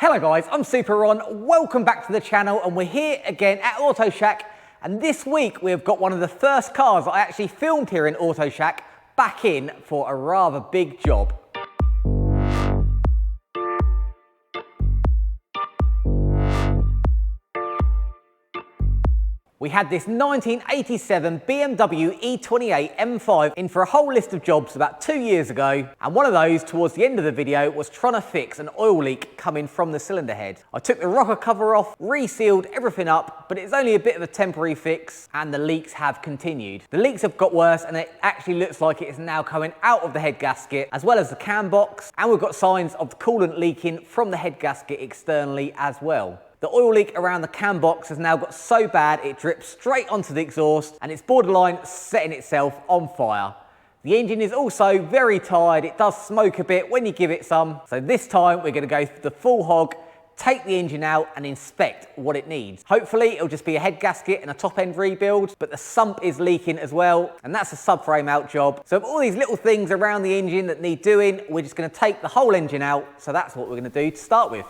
Hello guys, I'm Super Ron. Welcome back to the channel, and we're here again at Auto Shack, and this week we've got one of the first cars I actually filmed here in Auto Shack back in for a rather big job. We had this 1987 BMW e28 M5 in for a whole list of jobs about 2 years ago, and one of those towards the end of the video was trying to fix an oil leak coming from the cylinder head. I took the rocker cover off, resealed everything up, but it's only a bit of a temporary fix and the leaks have continued. The leaks have got worse and it actually looks like it is now coming out of the head gasket as well as the cam box, and we've got signs of the coolant leaking from the head gasket externally as well. The oil leak around the cam box has now got so bad it drips straight onto the exhaust and it's borderline setting itself on fire. The engine is also very tired. It does smoke a bit when you give it some. So this time we're going to go the full hog, take the engine out and inspect what it needs. Hopefully it'll just be a head gasket and a top end rebuild, but the sump is leaking as well, and that's a subframe out job. So all these little things around the engine that need doing, we're just going to take the whole engine out. So that's what we're going to do to start with.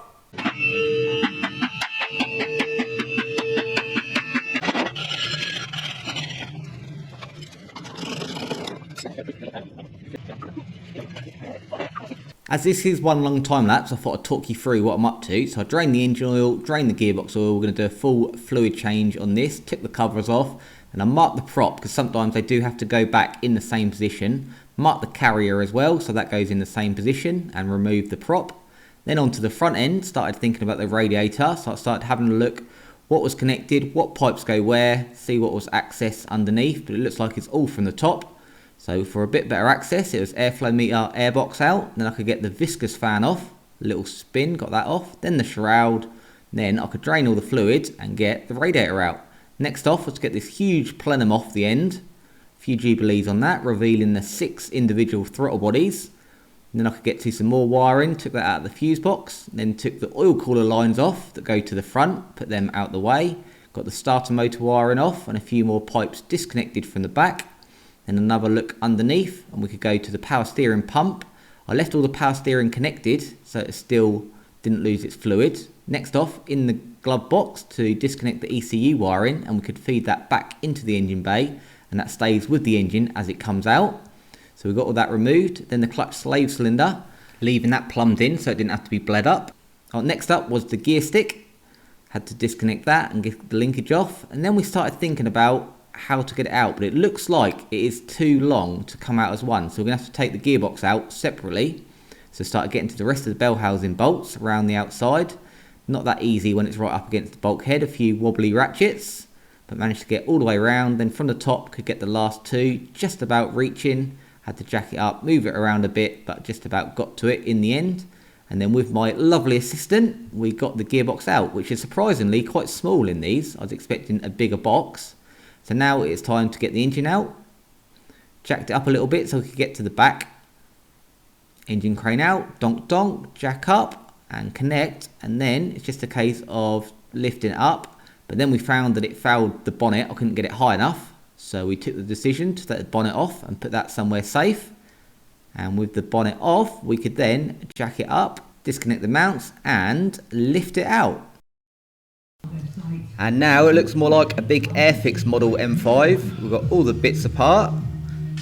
As this is one long time lapse, I thought I'd talk you through what I'm up to. So I drained the engine oil, drained the gearbox oil. We're going to do a full fluid change on this, took the covers off, and I marked the prop because sometimes they do have to go back in the same position. Mark the carrier as well, so that goes in the same position, and remove the prop. Then onto the front end, started thinking about the radiator. So I started having a look what was connected, what pipes go where, see what was access underneath, but it looks like it's all from the top. So for a bit better access, it was airflow meter, airbox out. Then I could get the viscous fan off, a little spin, got that off. Then the shroud. Then I could drain all the fluid and get the radiator out. Next off was to get this huge plenum off the end. A few jubilees on that, revealing the 6 individual throttle bodies. And then I could get to some more wiring, took that out of the fuse box. Then took the oil cooler lines off that go to the front, put them out the way. Got the starter motor wiring off and a few more pipes disconnected from the back. Then another look underneath, and we could go to the power steering pump. I left all the power steering connected so it still didn't lose its fluid. Next off, in the glove box to disconnect the ECU wiring, and we could feed that back into the engine bay, and that stays with the engine as it comes out. So we got all that removed. Then the clutch slave cylinder, leaving that plumbed in so it didn't have to be bled up. Next up was the gear stick. Had to disconnect that and get the linkage off. And then we started thinking about how to get it out, but it looks like it is too long to come out as one, so we're gonna have to take the gearbox out separately. So start getting to the rest of the bell housing bolts around the outside. Not that easy when it's right up against the bulkhead, a few wobbly ratchets, but managed to get all the way around. Then from the top could get the last 2 just about reaching. Had to jack it up, move it around a bit, but just about got to it in the end. And then with my lovely assistant we got the gearbox out, which is surprisingly quite small in these. I was expecting a bigger box. So now it's time to get the engine out. Jacked it up a little bit so we could get to the back. Engine crane out, donk donk, jack up and connect. And then it's just a case of lifting it up. But then we found that it fouled the bonnet. I couldn't get it high enough. So we took the decision to take the bonnet off and put that somewhere safe. And with the bonnet off, we could then jack it up, disconnect the mounts and lift it out. And now it looks more like a big Airfix model M5. We've got all the bits apart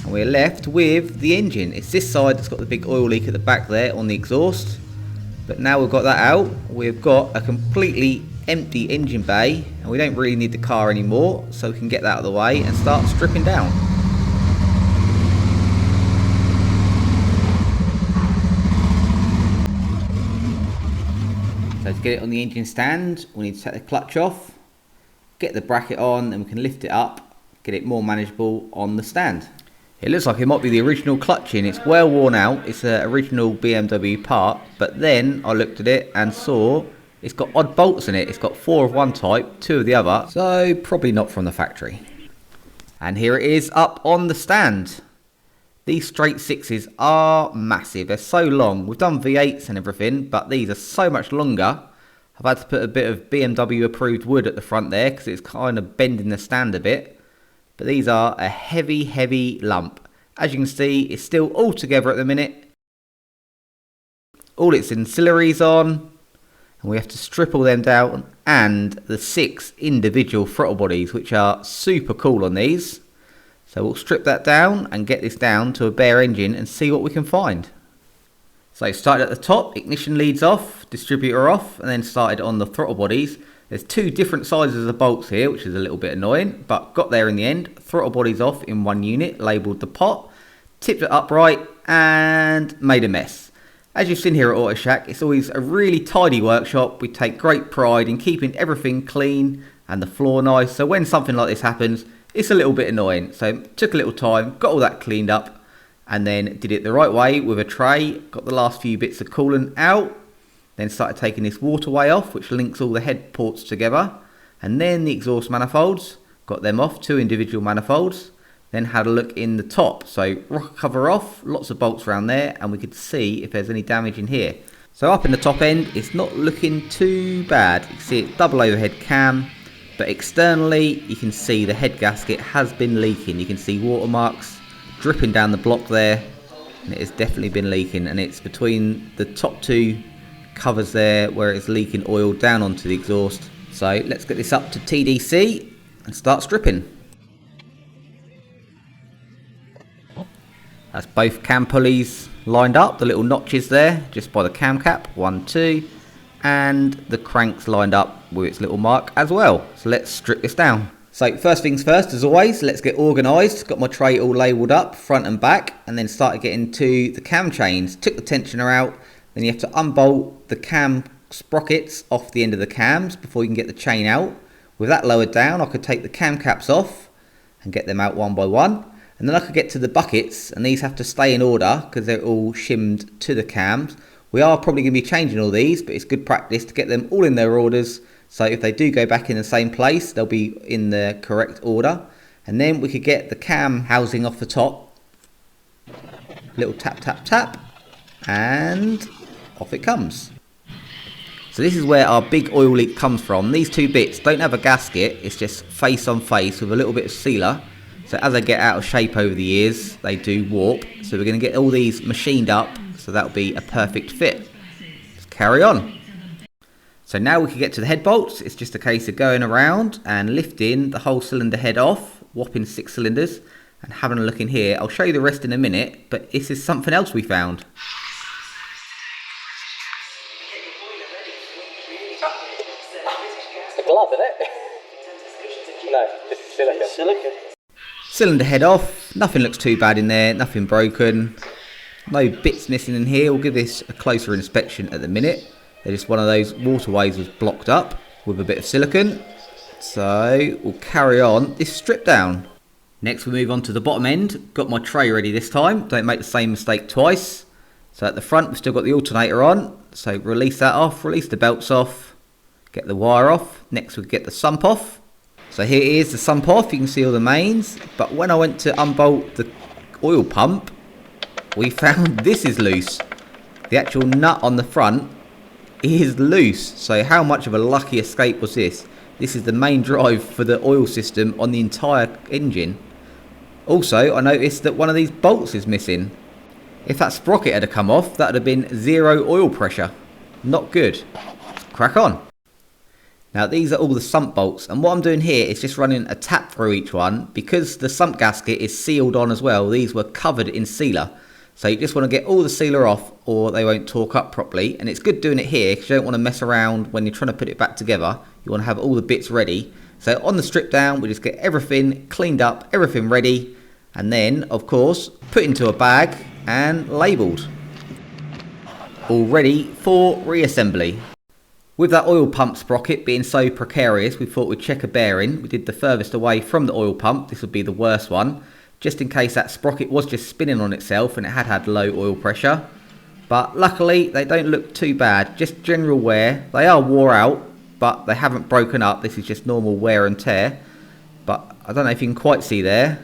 and we're left with the engine. It's this side that's got the big oil leak at the back there on the exhaust. But now we've got that out, we've got a completely empty engine bay and we don't really need the car anymore, so we can get that out of the way and start stripping down. So to get it on the engine stand, we need to take the clutch off, get the bracket on, and we can lift it up, get it more manageable on the stand. It looks like it might be the original clutching. It's well worn out. It's an original BMW part, but then I looked at it and saw it's got odd bolts in it. It's got 4 of one type, 2 of the other, so probably not from the factory. And here it is up on the stand. These straight 6s are massive. They're so long. We've done V8s and everything, but these are so much longer. I've had to put a bit of BMW approved wood at the front there because it's kind of bending the stand a bit. But these are a heavy, heavy lump. As you can see, it's still all together at the minute. All its ancillaries on. And we have to strip all them down, and the 6 individual throttle bodies, which are super cool on these. So we'll strip that down and get this down to a bare engine and see what we can find. So started at the top, ignition leads off, distributor off, and then started on the throttle bodies. There's 2 different sizes of bolts here, which is a little bit annoying, but got there in the end. Throttle bodies off in one unit, labelled the pot, tipped it upright and made a mess. As you've seen here at Auto Shack, it's always a really tidy workshop. We take great pride in keeping everything clean and the floor nice. So when something like this happens, it's a little bit annoying. So it took a little time, got all that cleaned up, and then did it the right way with a tray. Got the last few bits of coolant out. Then started taking this waterway off, which links all the head ports together. And then the exhaust manifolds, got them off, 2 individual manifolds. Then had a look in the top. So rocker cover off, lots of bolts around there, and we could see if there's any damage in here. So up in the top end, it's not looking too bad. You can see it double overhead cam, but externally you can see the head gasket has been leaking. You can see watermarks dripping down the block there, and it has definitely been leaking, and it's between the top 2 covers there where it's leaking oil down onto the exhaust. So let's get this up to TDC and start stripping. That's both cam pulleys lined up, the little notches there just by the cam cap, 1, 2, and the cranks lined up with its little mark as well. So let's strip this down. So first things first, as always, let's get organised. Got my tray all labelled up front and back, and then started getting to the cam chains. Took the tensioner out. Then you have to unbolt the cam sprockets off the end of the cams before you can get the chain out. With that lowered down, I could take the cam caps off and get them out one by one. And then I could get to the buckets, and these have to stay in order because they're all shimmed to the cams. We are probably going to be changing all these, but it's good practice to get them all in their orders. So if they do go back in the same place, they'll be in the correct order. And then we could get the cam housing off the top. Little tap, tap, tap. And off it comes. So this is where our big oil leak comes from. These 2 bits don't have a gasket, it's just face on face with a little bit of sealer. So as they get out of shape over the years, they do warp. So we're going to get all these machined up, so that'll be a perfect fit. Let's carry on. So now we can get to the head bolts. It's just a case of going around and lifting the whole cylinder head off, whopping 6 cylinders, and having a look in here. I'll show you the rest in a minute, but this is something else we found. It's a glove, isn't it? No, just silicone. Cylinder head off, nothing looks too bad in there, nothing broken. No bits missing in here. We'll give this a closer inspection at the minute. They're just one of those waterways was blocked up with a bit of silicone. So we'll carry on this strip down. Next we move on to the bottom end. Got my tray ready this time. Don't make the same mistake twice. So at the front we've still got the alternator on. So release that off, release the belts off, get the wire off. Next we'll get the sump off. So here is the sump off. You can see all the mains. But when I went to unbolt the oil pump, we found this is loose. The actual nut on the front is loose. So how much of a lucky escape was this? This is the main drive for the oil system on the entire engine. Also, I noticed that one of these bolts is missing. If that sprocket had come off, that would have been 0 oil pressure. Not good. Let's crack on. Now these are all the sump bolts, and what I'm doing here is just running a tap through each one. Because the sump gasket is sealed on as well, these were covered in sealer. So you just want to get all the sealer off or they won't torque up properly. And it's good doing it here because you don't want to mess around when you're trying to put it back together. You want to have all the bits ready. So on the strip down, we just get everything cleaned up, everything ready. And then, of course, put into a bag and labelled. All ready for reassembly. With that oil pump sprocket being so precarious, we thought we'd check a bearing. We did the furthest away from the oil pump. This would be the worst one, just in case that sprocket was just spinning on itself and it had low oil pressure. But luckily, they don't look too bad. Just general wear. They are wore out, but they haven't broken up. This is just normal wear and tear. But I don't know if you can quite see there,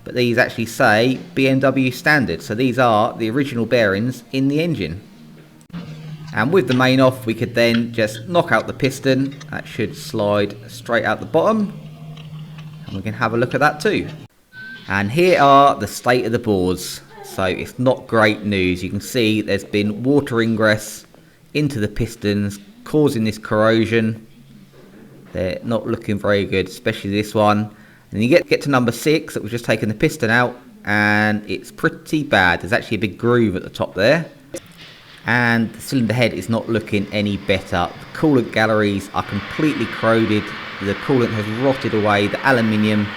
but these actually say BMW standard. So these are the original bearings in the engine. And with the main off, we could then just knock out the piston. That should slide straight out the bottom. And we can have a look at that too. And here are the state of the boards. So it's not great news. You can see there's been water ingress into the pistons, causing this corrosion. They're not looking very good, especially this one. And you get to number 6, that was just taking the piston out, and it's pretty bad. There's actually a big groove at the top there. And the cylinder head is not looking any better. The coolant galleries are completely corroded. The coolant has rotted away. The aluminium,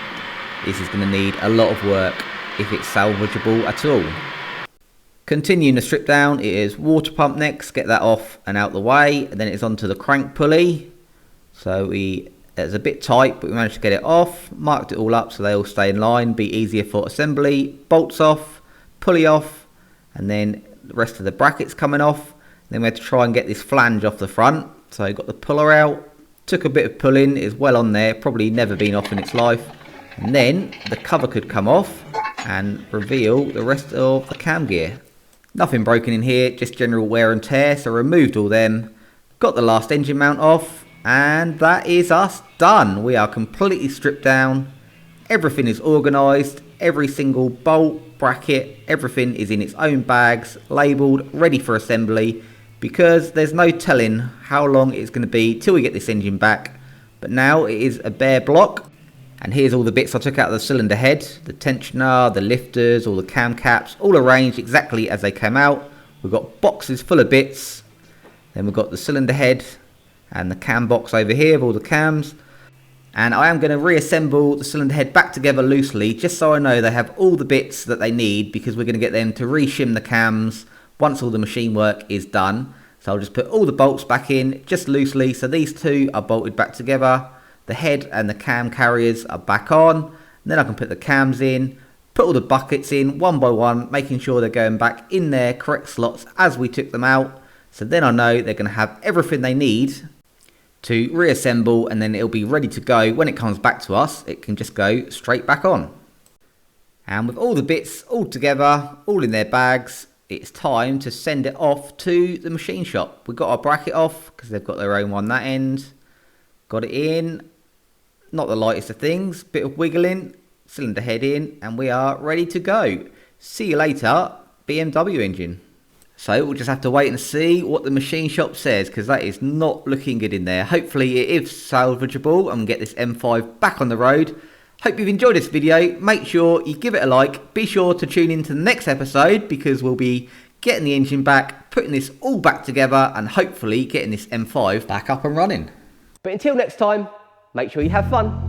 this is going to need a lot of work if it's salvageable at all. Continuing the strip down, it is water pump next. Get that off and out the way, and then it's onto the crank pulley. So it's a bit tight, but we managed to get it off. Marked it all up so they all stay in line, be easier for assembly. Bolts off, pulley off, and then the rest of the brackets coming off. Then we had to try and get this flange off the front. So I got the puller out, took a bit of pulling, it's well on there, probably never been off in its life. And then the cover could come off and reveal the rest of the cam gear. Nothing broken in here, just general wear and tear, so removed all them. Got the last engine mount off, and that is us done. We are completely stripped down. Everything is organised, every single bolt, bracket, everything is in its own bags, labelled, ready for assembly, because there's no telling how long it's going to be till we get this engine back. But now it is a bare block. And here's all the bits I took out of the cylinder head, the tensioner, the lifters, all the cam caps, all arranged exactly as they came out. We've got boxes full of bits. Then we've got the cylinder head and the cam box over here with all the cams. And I am going to reassemble the cylinder head back together loosely, just so I know they have all the bits that they need, because we're going to get them to reshim the cams once all the machine work is done. So I'll just put all the bolts back in just loosely, so these two are bolted back together. The head and the cam carriers are back on. And then I can put the cams in, put all the buckets in one by one, making sure they're going back in their correct slots as we took them out. So then I know they're going to have everything they need to reassemble, and then it'll be ready to go. When it comes back to us, it can just go straight back on. And with all the bits all together, all in their bags, it's time to send it off to the machine shop. We've got our bracket off because they've got their own one that end. Got it in. Not the lightest of things, bit of wiggling, cylinder head in, and we are ready to go. See you later, BMW engine. So we'll just have to wait and see what the machine shop says, because that is not looking good in there. Hopefully it is salvageable and get this M5 back on the road. Hope you've enjoyed this video. Make sure you give it a like. Be sure to tune in to the next episode, because we'll be getting the engine back, putting this all back together, and hopefully getting this M5 back up and running. But until next time, make sure you have fun.